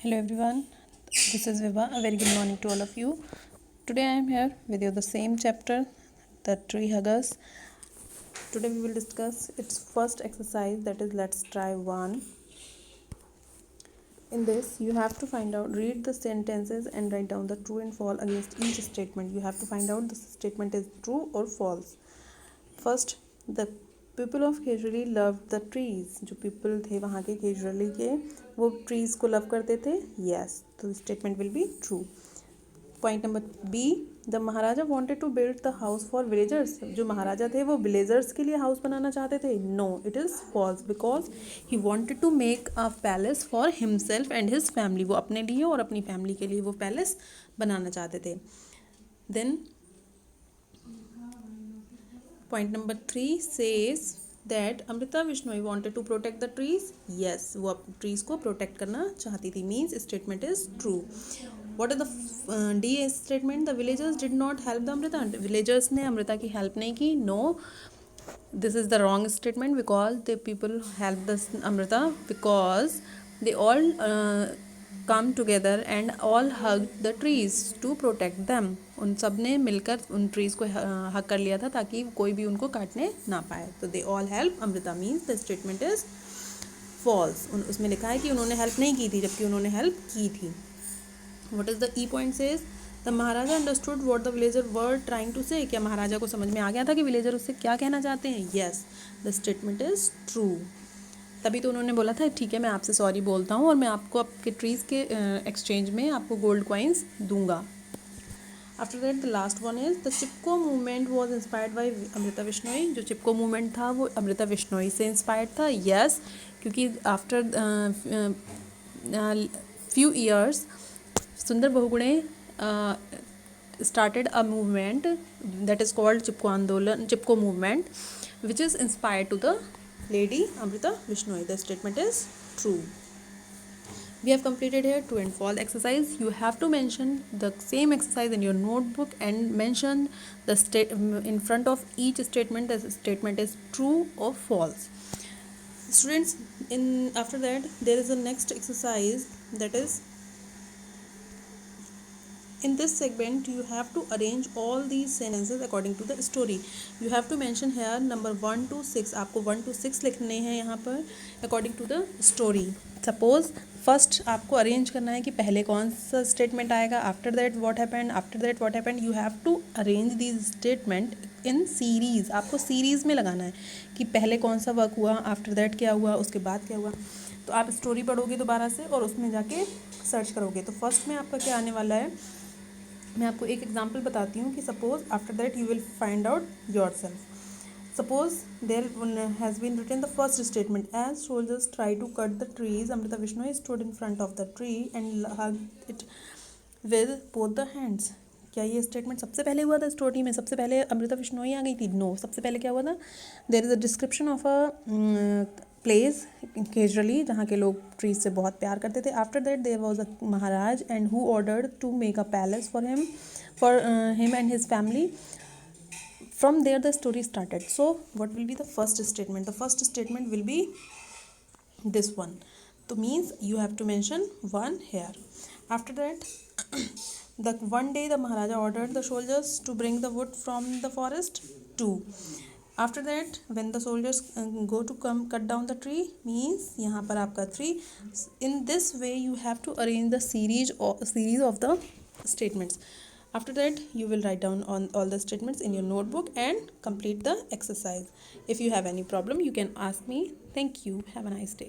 Hello everyone, this is Viva. A very good morning to all of you. Today I am here with you the same chapter, the tree huggers. Today we will discuss its first exercise, that is let's try one. In this you have to read the sentences and write down the true and false against each statement. You have to find out the statement is true or false. First, the people of Khejarli love the trees. जो people थे वहाँ के खेजड़ी के, वो trees को love करते थे. Yes, तो statement will be true. Point number B, the maharaja wanted to build the house for villagers. जो महाराजा थे वो विलेजर्स के लिए हाउस बनाना चाहते थे. No, it is false, because he wanted to make a palace for himself and his family. वो अपने लिए और अपनी फैमिली के लिए वो पैलेस बनाना चाहते थे. Then point number 3 says that Amrita Vishnoi wanted to protect the trees. Yes, वो trees को protect करना चाहती थी. Means statement is true. What is the D statement? The villagers did not help the Amrita. Villagers ने अमृता की help नहीं की. No, this is the wrong statement because the people helped the Amrita because they all come together and all hugged the trees to protect them. उन सब ने मिलकर उन trees को हग कर लिया था ताकि कोई भी उनको काटने ना पाए. तो they all help Amrita. Means the statement is false. उसमें लिखा है कि उन्होंने हेल्प नहीं की थी जबकि उन्होंने हेल्प की थी. What is the E point says the maharaja understood what the villager were trying to say. क्या महाराजा को समझ में आ गया था कि विलेजर उससे क्या कहना चाहते हैं. Yes, the statement is true. तभी तो उन्होंने बोला था ठीक है मैं आपसे सॉरी बोलता हूँ और मैं आपको आपके ट्रीज़ के एक्सचेंज में आपको गोल्ड कॉइन्स दूंगा. After that the last one is the Chipko movement was inspired by Amrita Bishnoi. जो चिपको मूवमेंट था वो अमृता विश्नोई से इंस्पायर्ड था. यस, क्योंकि आफ्टर फ्यू ईयर्स सुंदर Bahugune started a movement that is called चिपको आंदोलन, चिपको movement, which is inspired to the lady Amrita Vishnoi. The statement is true. We have completed here true and false exercise. You have to mention the same exercise in your notebook and mention the in front of each statement the statement is true or false. Students, after that there is a next exercise, that is in this segment you have to arrange all these sentences according to the story. You have to mention here number 1 to 6. आपको 1 to 6 लिखने हैं यहाँ पर according to the story. Suppose first आपको arrange करना है कि पहले कौन सा स्टेटमेंट आएगा, after that what happened, after that what happened. You have to arrange these statement in series. आपको सीरीज़ में लगाना है कि पहले कौन सा वर्क हुआ, आफ्टर दैट क्या हुआ, उसके बाद क्या हुआ. तो आप स्टोरी पढ़ोगे दोबारा से और उसमें जाके सर्च करोगे. तो फर्स्ट में आपका क्या आने वाला है, मैं आपको एक एग्जाम्पल बताती हूँ कि suppose after that you will find out your self. Suppose there has been written the first statement. As soldiers try to cut the trees, Amrita Vishnoi stood in front of the tree and hugged it with both the hands. क्या ये statement सबसे पहले हुआ था story में? सबसे पहले अमृता विश्नोई आ गई थी? नो, सबसे पहले क्या हुआ था, there is a description of a place Khejarli जहाँ के लोग ट्रीज से बहुत प्यार करते थे. After that there was a Maharaj and who ordered to make a palace for him and his family. From there the story started. So what will be the first statement? The first statement will be this one. So means you have to mention one here. After that the one day the Maharaja ordered the soldiers to bring the wood from the forest. 2. After that when the soldiers go to come cut down the tree, means यहाँ पर आपका 3. In this way you have to arrange the series of the statements. After that you will write down on all the statements in your notebook and complete the exercise. If you have any problem you can ask me. Thank you. Have a nice day.